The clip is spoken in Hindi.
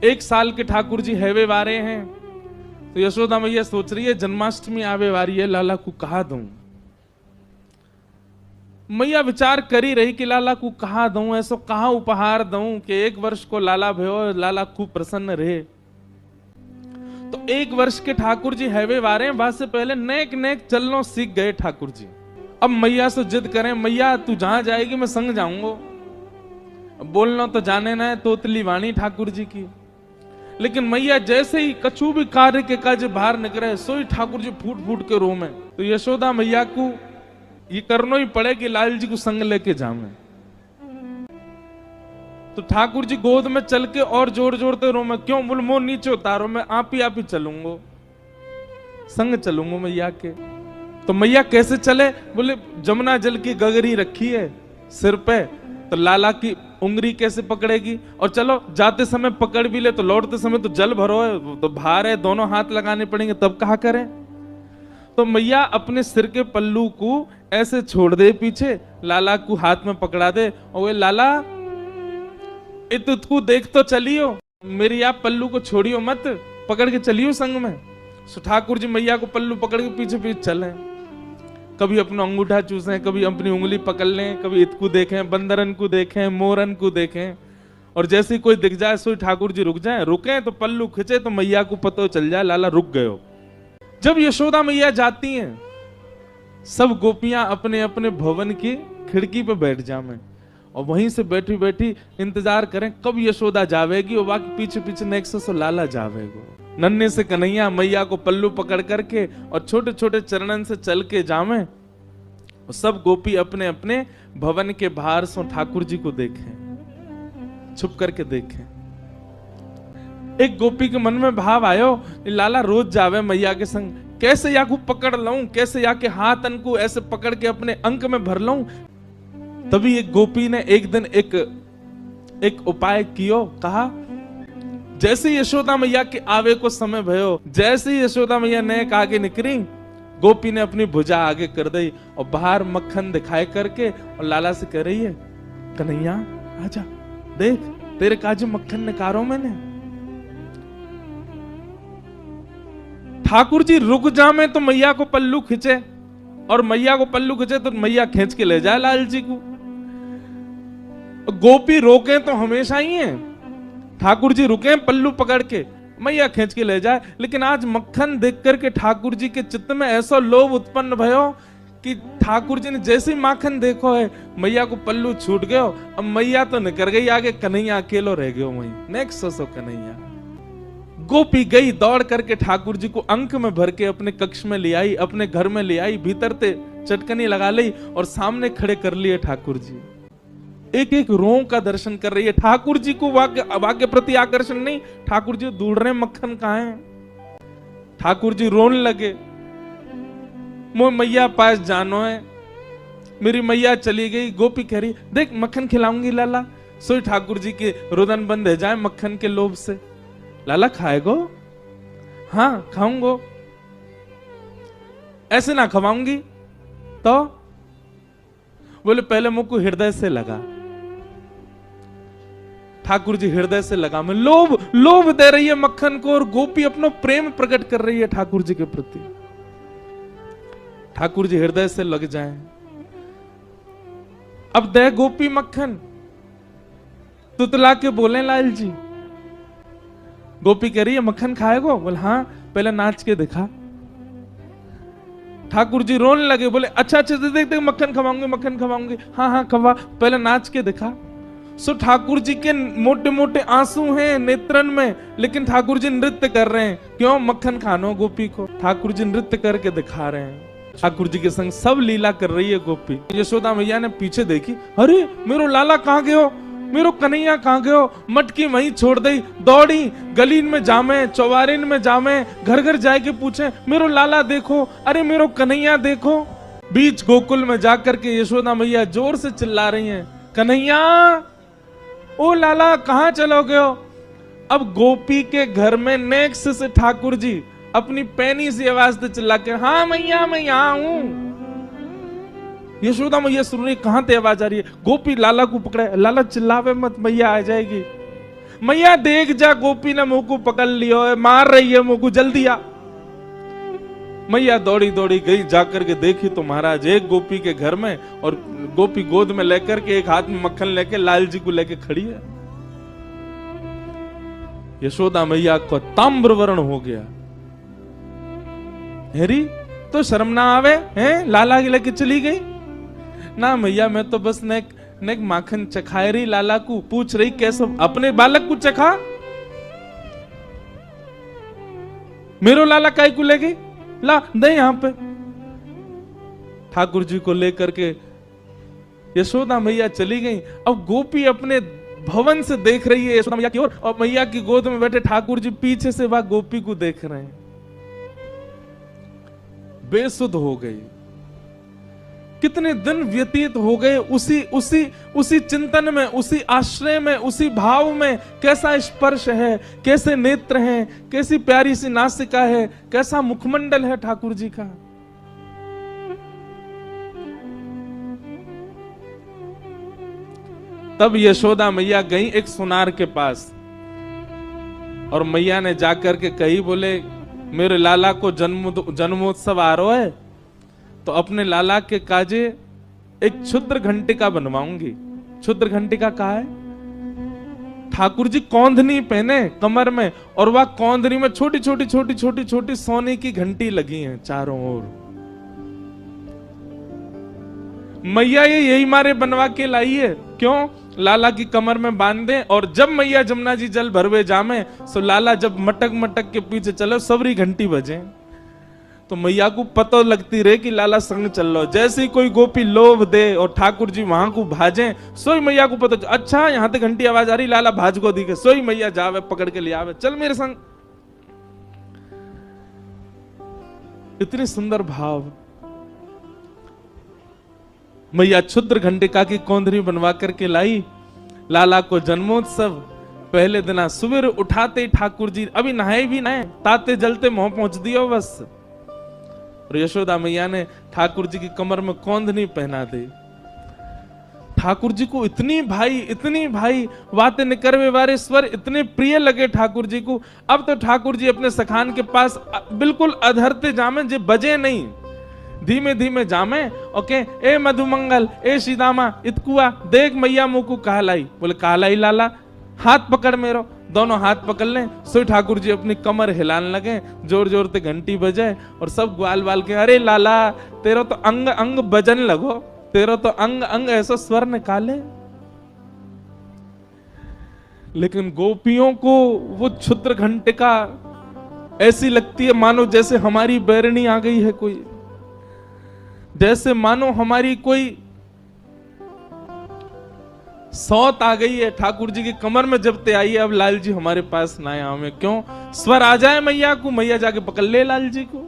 1 साल के ठाकुर जी हैवे वारे हैं। तो यशोदा मैया सोच रही है जन्माष्टमी आवे वारी है, लाला को कहा दूं। मैया विचार करी रही कि लाला को कहा दूं, ऐसो कहा उपहार दूं कि 1 वर्ष को लाला भयो, लाला खूब प्रसन्न रहे। तो 1 वर्ष के ठाकुर जी हैवे वारे हैं, बाद से पहले नेक नेक चलनो सीख गए ठाकुर जी। अब मैया से जिद करें, मैया तू जहां जाएगी मैं संग जाऊंगा। बोलना तो जाने ना है तोतली वाणी ठाकुर जी की, लेकिन मैया जैसे ही कछु भी कार्य के काज बाहर निकले सोई ठाकुर जी फूट फूट के रो में। तो यशोदा मैया को ये करना ही पड़े कि लाल जी को संग लेके जावे। तो ठाकुर जी गोद में चल के और जोर जोरते रो में, क्यों बोल मोह नीचे उतारो, मैं आप ही चलूंगा, संग चलूंगा मैया के। तो मैया कैसे चले, बोले जमुना जल की गगरी रखी है सिर पे, तो लाला की उंगली कैसे पकड़ेगी, और चलो जाते समय पकड़ भी ले तो लौटते समय तो जल भरो है, तो भार है, दोनों हाथ लगाने पड़ेंगे, तब कहा करें। तो मैया अपने सिर के पल्लू को ऐसे छोड़ दे पीछे, लाला को हाथ में पकड़ा दे, और वे लाला इतु देख तो चलियो, मेरी आप पल्लू को छोड़ियो मत, पकड़ के चलियो संग में। सो ठाकुर जी मैया को पल्लू पकड़ के पीछे पीछे चले, कभी अपना अंगूठा चूसें, कभी अपनी उंगली पकड़ लें, कभी इतकू देखें, बंदरन को देखें, मोरन को देखें, और जैसे कोई दिख जाए सो ठाकुर जी रुक जाए, रुके तो पल्लू खिंचे तो मैया को पता चल जाए लाला रुक गयो। जब यशोदा मैया जाती हैं, सब गोपियां अपने अपने भवन की खिड़की पे बैठ जाएं, और वहीं से बैठी बैठी इंतजार करें कब यशोदा जावेगी, और बाकी पीछे पीछे नेक्स्ट से लाला जावेगो। नन्हे से कन्हैया मैया को पल्लू पकड़ करके और छोटे छोटे चरणन से चल के जावे, और सब गोपी अपने अपने भवन के बाहर से ठाकुर जी को देखें, छुप करके देखें। एक गोपी के मन में भाव आयो, लाला रोज जावे मैया के संग, कैसे या को पकड़ लऊं, कैसे या के हाथ अन को ऐसे पकड़ के अपने अंक में भर लऊं। तभी एक गोपी ने एक दिन एक उपाय कियो, कहा जैसे यशोदा मैया के आवे को समय भयो, जैसे यशोदा मैया नेक आगे निकली, गोपी ने अपनी भुजा आगे कर दी और बाहर मक्खन दिखाए करके और लाला से कह रही है, कन्हैया आजा देख तेरे काजू मक्खन निकारो मैंने। ठाकुर जी रुक जामे तो मैया को पल्लू खींचे, और मैया को पल्लू खींचे तो मैया खींच के ले जाए लाल जी को। गोपी रोके तो हमेशा ही है, ठाकुर जी रुके पल्लू पकड़ के, मैया खींच के ले जाए। लेकिन आज मक्खन देख करके ठाकुर जी के चित्त में ऐसा लोभ उत्पन्न भयो कि ठाकुर जी ने जैसे ही माखन देखो है, मैया को पल्लू छूट गयो, अब मैया तो निकल गई आगे, कन्हैया अकेलो रह गयो वहीं। Next so Kanhaiya. गोपी गई दौड़ करके ठाकुर जी को अंक में भर के अपने कक्ष में ले आई, अपने घर में ले आई, भीतर ते चटकनी लगा ली और सामने खड़े कर लिए ठाकुर जी। एक एक रों का दर्शन कर रही है। ठाकुर जी को वाक्य प्रति आकर्षण नहीं, ठाकुर जी ढूंढ रहे मक्खन कहां है। ठाकुर जी रोने लगे, मोह मैया पास जानो है, मेरी मैया चली गई। गोपी कह रही देख मक्खन खिलाऊंगी लाला। सोई ठाकुर जी के रुदन बंद है जाए मक्खन के लोभ से। लाला खाएगो? हाँ खाऊंगो। ऐसे ना खवाऊंगी तो? बोले पहले मुंह को हृदय से लगा। ठाकुर जी हृदय से लगा में लोभ दे रही है मक्खन को, और गोपी अपना प्रेम प्रकट कर रही है ठाकुर जी के प्रति। ठाकुर जी हृदय से लग जाएं। अब दे गोपी मक्खन, तुतला के बोले लाल जी। गोपी कह रही है मक्खन खाएगो? बोले हाँ, पहले नाच के दिखा। ठाकुर जी रोने लगे, बोले अच्छा देख मक्खन खवाऊंगी। हाँ हाँ खवा, पहले नाच के दिखा। सो ठाकुर जी के मोटे मोटे आंसू हैं नेत्रन में, लेकिन ठाकुर जी नृत्य कर रहे हैं। क्यों? मक्खन खानो गोपी को। ठाकुर जी नृत्य करके दिखा रहे हैं। ठाकुर जी के संग सब लीला कर रही है गोपी। यशोदा मैया ने पीछे देखी, अरे मेरो लाला कहाँ गयो, मेरो कन्हैया कहाँ गयो। मटकी वहीं छोड़ दी, दौड़ी गलीन में जामे, चौबारिन में जामे, घर घर जाए के पूछे मेरो लाला देखो, अरे मेरो कन्हैया देखो। बीच गोकुल में जाकर के यशोदा मैया जोर से चिल्ला रही हैं, कन्हैया ओ लाला कहाँ चलो गयो। अब गोपी के घर में नेक्स्ट से ठाकुर जी अपनी पैनी सी आवाज से चिल्ला के, हाँ मैया मैं यहाँ हूं। यशोदा मैया सुन रही, कहां ते आवाज आ रही है। गोपी लाला को पकड़े, लाला चिल्लावे मत मैया आ जाएगी। मैया देख जा गोपी ने मुंह को पकड़ लियो है, मार रही है मुंह को, जल्दी आ। मैया दौड़ी दौड़ी गई, जाकर के देखी तो महाराज एक गोपी के घर में, और गोपी गोद में लेकर के एक हाथ में मक्खन लेके लाल जी को लेके खड़ी है। यशोदा मैया को ताम्र वर्ण हो गया। हेरी तो शर्म ना आवे हैं, लाला के लेके चली गई ना। मैया मैं तो बस नेक माखन चखाए रही, लाला को पूछ रही कैसे अपने बालक को चखा, मेरो लाला काय को ले गई, ला दे यहां पे। ठाकुर जी को लेकर के यशोदा मैया चली गई। अब गोपी अपने भवन से देख रही है यशोदा मैया की ओर, और मैया की गोद में बैठे ठाकुर जी पीछे से वह गोपी को देख रहे हैं। बेसुध हो गई। कितने दिन व्यतीत हो गए उसी चिंतन में, उसी आश्रय में, उसी भाव में। कैसा स्पर्श है, कैसे नेत्र हैं, कैसी प्यारी सी नासिका है, कैसा मुखमंडल है ठाकुर जी का। तब यशोदा मैया गई एक सुनार के पास, और मैया ने जाकर के कही, बोले मेरे लाला को जन्मोत्सव आ रहा है, तो अपने लाला के काजे एक क्षुद्र घंटिका बनवाऊंगी। क्षुद्र घंटिका कहा है? ठाकुर जी कौंधनी पहने कमर में, और वह कौंधनी में छोटी छोटी सोने की घंटी लगी हैं चारों ओर। मैया ये यही मारे बनवा के लाई है। क्यों? लाला की कमर में बांध दे, और जब मैया जमुना जी जल भरवे जामे, सो लाला जब मटक मटक के पीछे चले, सबरी घंटी बजे, तो मैया को पता लगती रहे कि लाला संग चल लो। जैसे ही कोई गोपी लोभ दे और ठाकुर जी वहां को भाजे, सोई मैया को पता, अच्छा यहां तक घंटी आवाज आ रही, लाला भाज को दिखे, सोई मैया जावे पकड़ के ले आवे, चल मेरे संग। इतनी सुंदर भाव। मैया क्षुद्र घंटिका की कौंधरी बनवा करके लाई। लाला को जन्मोत्सव पहले दिन सुबह उठाते ठाकुर जी अभी नहाए भी नहाए, ताते जलते मुंह पहुंच दियो बस। और यशोदा मैया ने ठाकुर जी की कमर में कौंधनी पहना दी। ठाकुर जी को इतनी भाई बातें निकरवे वारे स्वर इतने प्रिय लगे ठाकुर जी को। अब तो ठाकुर जी अपने सखान के पास बिल्कुल अधरते जामे, जे बजे नहीं, धीमे धीमे जामे। ओके, ए मधुमंगल, ए सीदामा, इतकुआ देख मैया मुंह को कहलाई। बोले कहलाई लाला, हाथ पकड़ मेरो। दोनों हाथ पकड़ लें, सो ठाकुर जी अपनी कमर हिलाने लगे, जोर जोर से घंटी बजे, और सब ग्वाल बाल के, अरे लाला तेरा तो अंग अंग बजन लगो, तेरा तो अंग अंग ऐसा स्वर निकाले। लेकिन गोपियों को वो क्षुद्र घंटिका ऐसी लगती है मानो जैसे हमारी बैरनी आ गई है कोई, जैसे मानो हमारी कोई सौत आ गई है। ठाकुर जी की कमर में जब ते आई है, अब लाल जी हमारे पास ना आए। क्यों? स्वर आ जाए मैया को, मैया जाके पकड़ ले लाल जी को।